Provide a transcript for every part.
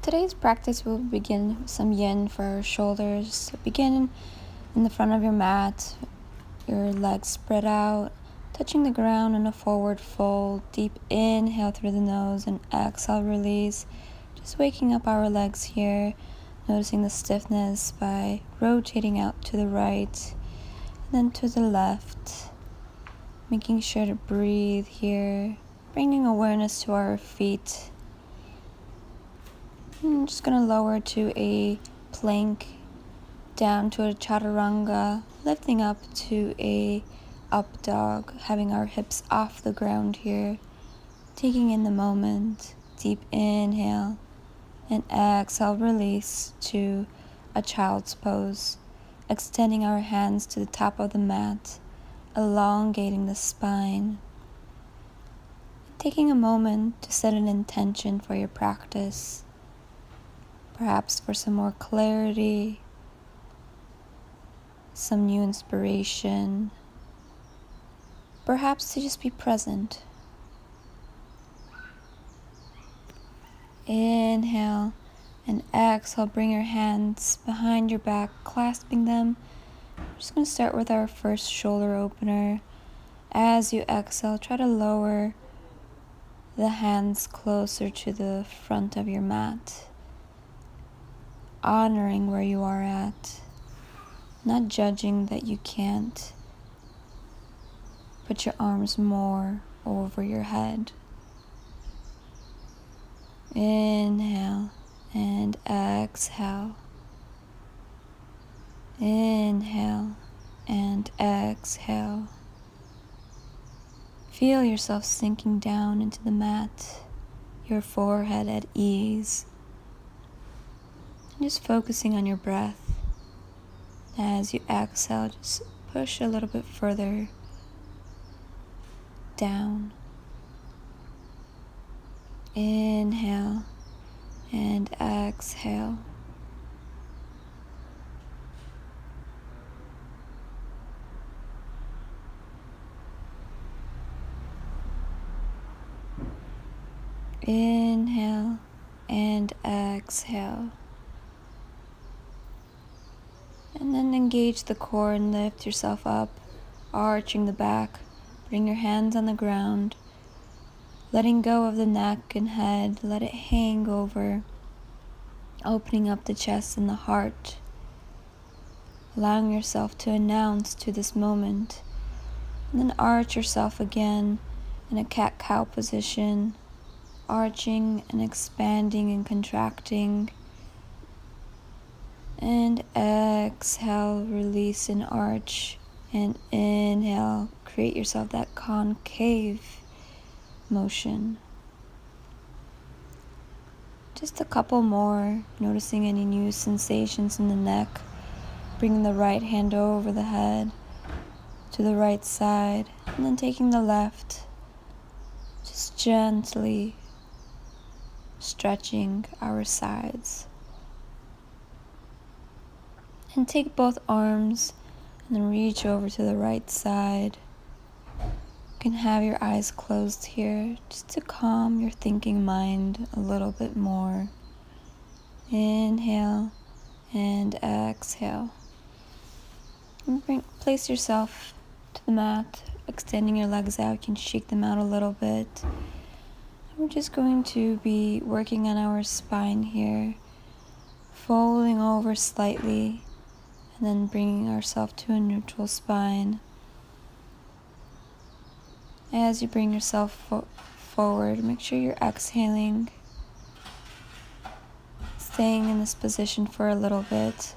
Today's practice will begin with some yin for our shoulders. So begin in the front of your mat, your legs spread out, touching the ground in a forward fold. Deep inhale through the nose and exhale, release. Just waking up our legs here, noticing the stiffness by rotating out to the right and then to the left. Making sure to breathe here, bringing awareness to our feet. I'm just going to lower to a plank, down to a chaturanga, lifting up to a up dog, having our hips off the ground here, taking in the moment. Deep inhale and exhale, release to a child's pose, extending our hands to the top of the mat, elongating the spine. Taking a moment to set an intention for your practice. Perhaps for some more clarity, some new inspiration, perhaps to just be present. Inhale and exhale, bring your hands behind your back, clasping them. We're just going to start with our first shoulder opener. As you exhale, try to lower the hands closer to the front of your mat. Honoring where you are at, not judging that you can't put your arms more over your head. Inhale and exhale. Inhale and exhale. Feel yourself sinking down into the mat, your forehead at ease. Just focusing on your breath. As you exhale, just push a little bit further down. Inhale and exhale. Inhale and exhale. And then engage the core and lift yourself up, arching the back. Bring your hands on the ground, letting go of the neck and head. Let it hang over, opening up the chest and the heart, allowing yourself to announce to this moment. And then arch yourself again in a cat-cow position, arching and expanding and contracting. And exhale, release and arch. And inhale, create yourself that concave motion. Just a couple more, noticing any new sensations in the neck. Bringing the right hand over the head to the right side. And then taking the left, just gently stretching our sides. And take both arms and then reach over to the right side. You can have your eyes closed here just to calm your thinking mind a little bit more. Inhale and exhale. And place yourself to the mat, extending your legs out. You can shake them out a little bit. We're just going to be working on our spine here, folding over slightly. And then bringing ourselves to a neutral spine. As you bring yourself forward, make sure you're exhaling, staying in this position for a little bit.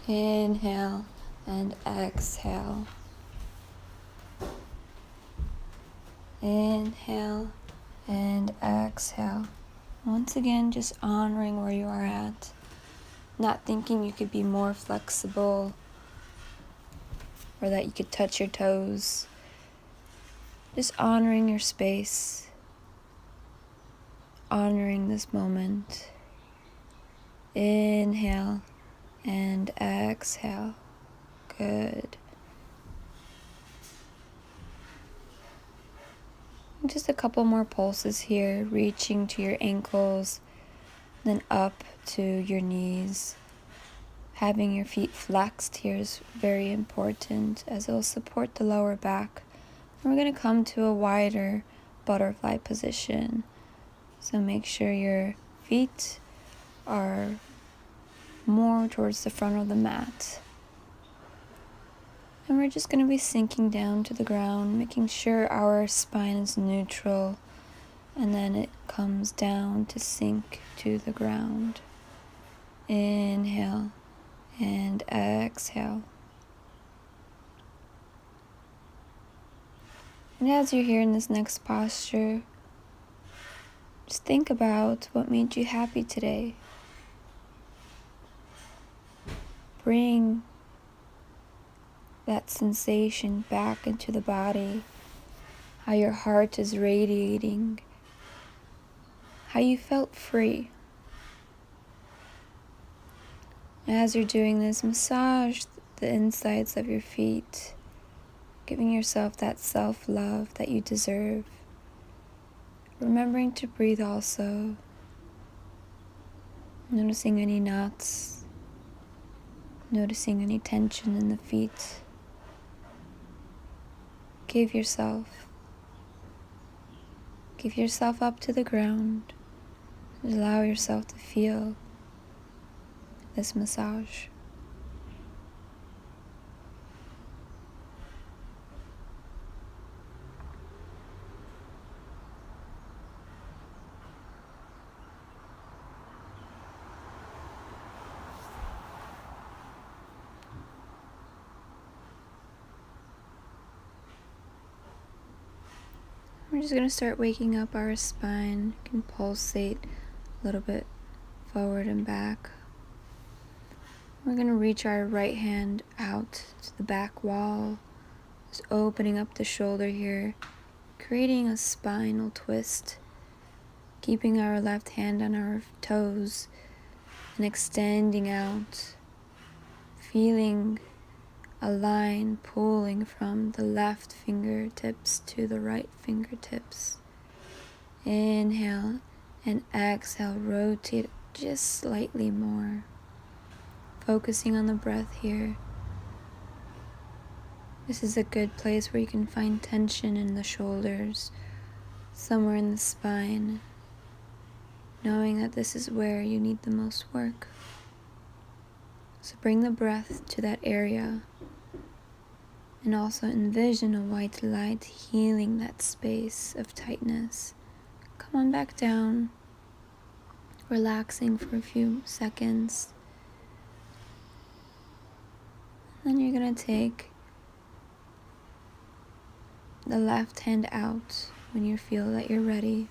Inhale and exhale. Inhale and exhale. Once again, just honoring where you are at, not thinking you could be more flexible or that you could touch your toes. Just honoring your space, honoring this moment. Inhale and exhale. Good. Just a couple more pulses here, reaching to your ankles, then up to your knees. Having your feet flexed here is very important as it will support the lower back. And we're going to come to a wider butterfly position. So make sure your feet are more towards the front of the mat. And we're just going to be sinking down to the ground, making sure our spine is neutral, and then it comes down to sink to the ground. Inhale and exhale. And as you're here in this next posture, just think about what made you happy today. Bring that sensation back into the body, how your heart is radiating, how you felt free. As you're doing this, massage the insides of your feet, giving yourself that self-love that you deserve. Remembering to breathe also, noticing any knots, noticing any tension in the feet. Give yourself up to the ground. Allow yourself to feel this massage. We're just going to start waking up our spine. You can pulsate a little bit forward and back. We're going to reach our right hand out to the back wall, just opening up the shoulder here, creating a spinal twist, keeping our left hand on our toes and extending out, feeling a line pulling from the left fingertips to the right fingertips. Inhale and exhale, rotate just slightly more. Focusing on the breath here. This is a good place where you can find tension in the shoulders, somewhere in the spine, knowing that this is where you need the most work. So bring the breath to that area. And also envision a white light healing that space of tightness. Come on back down, relaxing for a few seconds. Then you're going to take the left hand out when you feel that you're ready,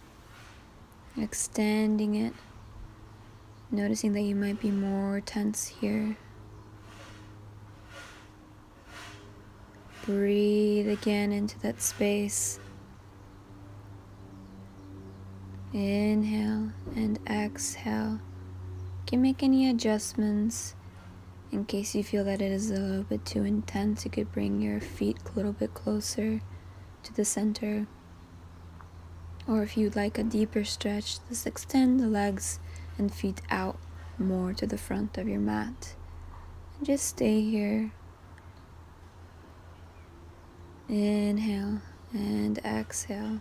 extending it, noticing that you might be more tense here. Breathe again into that space. Inhale and exhale. You can make any adjustments in case you feel that it is a little bit too intense. You could bring your feet a little bit closer to the center. Or if you'd like a deeper stretch, just extend the legs and feet out more to the front of your mat. And just stay here. Inhale and exhale.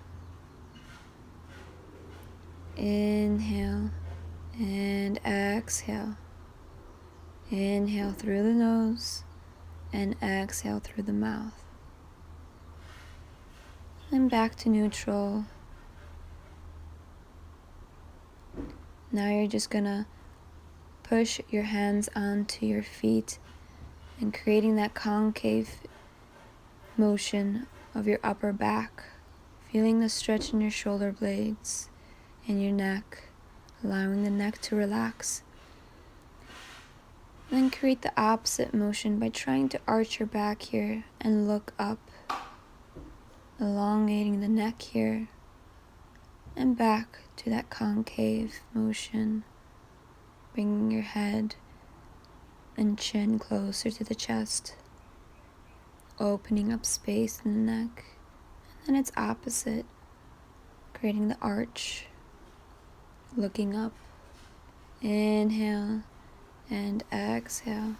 Inhale and exhale. Inhale through the nose and exhale through the mouth. And back to neutral. Now you're just gonna push your hands onto your feet and creating that concave motion of your upper back, feeling the stretch in your shoulder blades and your neck, allowing the neck to relax. Then create the opposite motion by trying to arch your back here and look up, elongating the neck here and back to that concave motion, bringing your head and chin closer to the chest, opening up space in the neck. And then it's opposite, creating the arch, looking up. Inhale and exhale.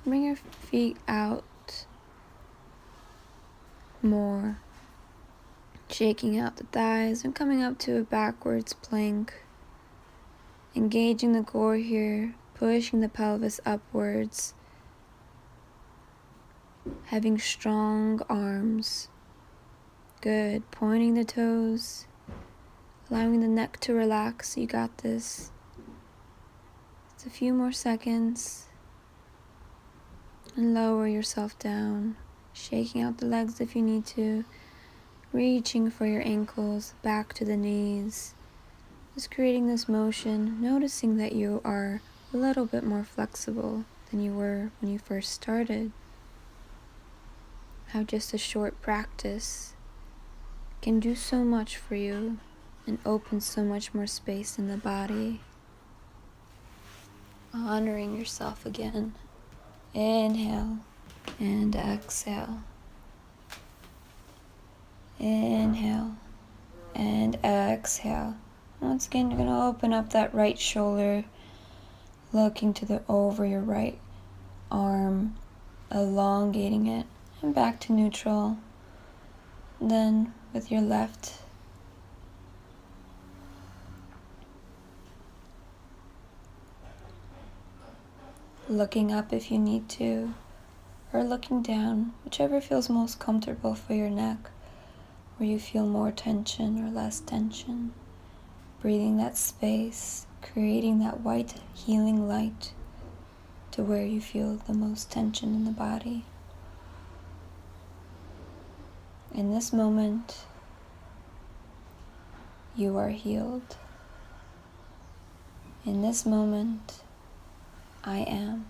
Bring your feet out more, shaking out the thighs and coming up to a backwards plank. Engaging the core here, pushing the pelvis upwards, having strong arms. Good. Pointing the toes, allowing the neck to relax. You got this. Just a few more seconds. And lower yourself down, shaking out the legs if you need to, reaching for your ankles back to the knees. Just creating this motion, noticing that you are a little bit more flexible than you were when you first started. How just a short practice can do so much for you and open so much more space in the body. Honoring yourself again. Inhale and exhale. Inhale and exhale. Once again, you're going to open up that right shoulder, looking to over your right arm, elongating it, and back to neutral. Then with your left, looking up if you need to, or looking down, whichever feels most comfortable for your neck, where you feel more tension or less tension. Breathing that space, creating that white healing light to where you feel the most tension in the body. In this moment, you are healed. In this moment, I am.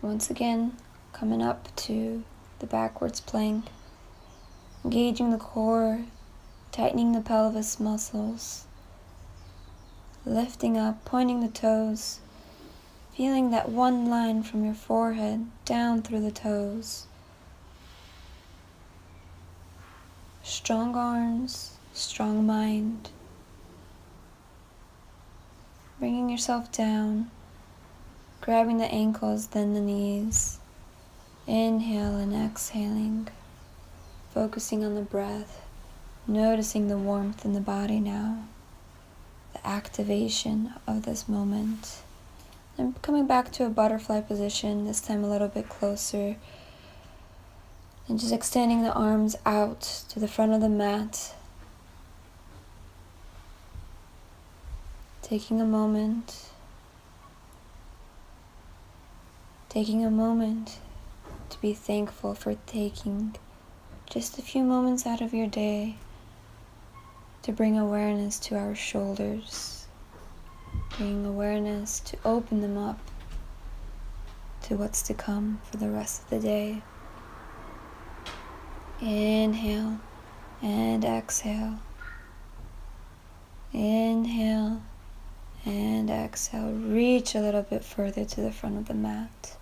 Once again, coming up to the backwards plank, engaging the core, tightening the pelvis muscles, lifting up, pointing the toes, feeling that one line from your forehead down through the toes. Strong arms, strong mind. Bringing yourself down, grabbing the ankles, then the knees. Inhale and exhaling, focusing on the breath, noticing the warmth in the body now, the activation of this moment. And coming back to a butterfly position, this time a little bit closer. And just extending the arms out to the front of the mat. Taking a moment to be thankful for taking just a few moments out of your day to bring awareness to our shoulders, bring awareness to open them up to what's to come for the rest of the day. Inhale and exhale. Inhale and exhale. Reach a little bit further to the front of the mat.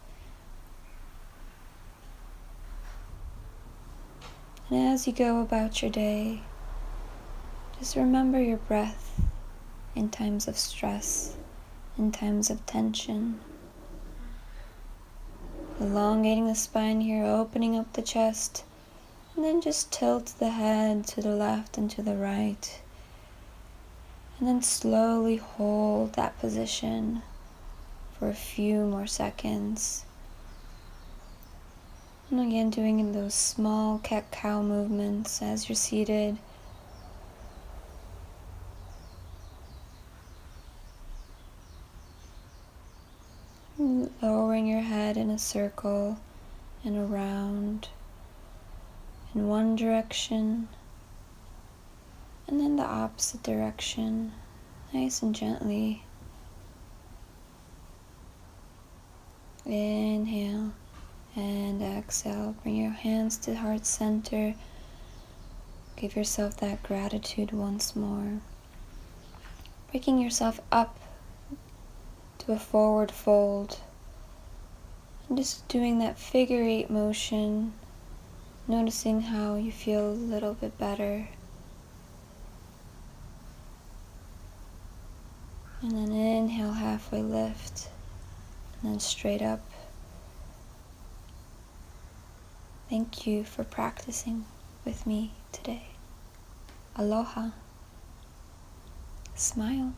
And as you go about your day, just remember your breath in times of stress, in times of tension. Elongating the spine here, opening up the chest, and then just tilt the head to the left and to the right. And then slowly hold that position for a few more seconds. And again, doing those small cat-cow movements as you're seated. Lowering your head in a circle and around in one direction and then the opposite direction, nice and gently. Inhale and exhale. Bring your hands to heart center. Give yourself that gratitude once more. Picking yourself up to a forward fold. And just doing that figure 8 motion, noticing how you feel a little bit better. And then inhale, halfway lift, and then straight up. Thank you for practicing with me today. Aloha. Smile.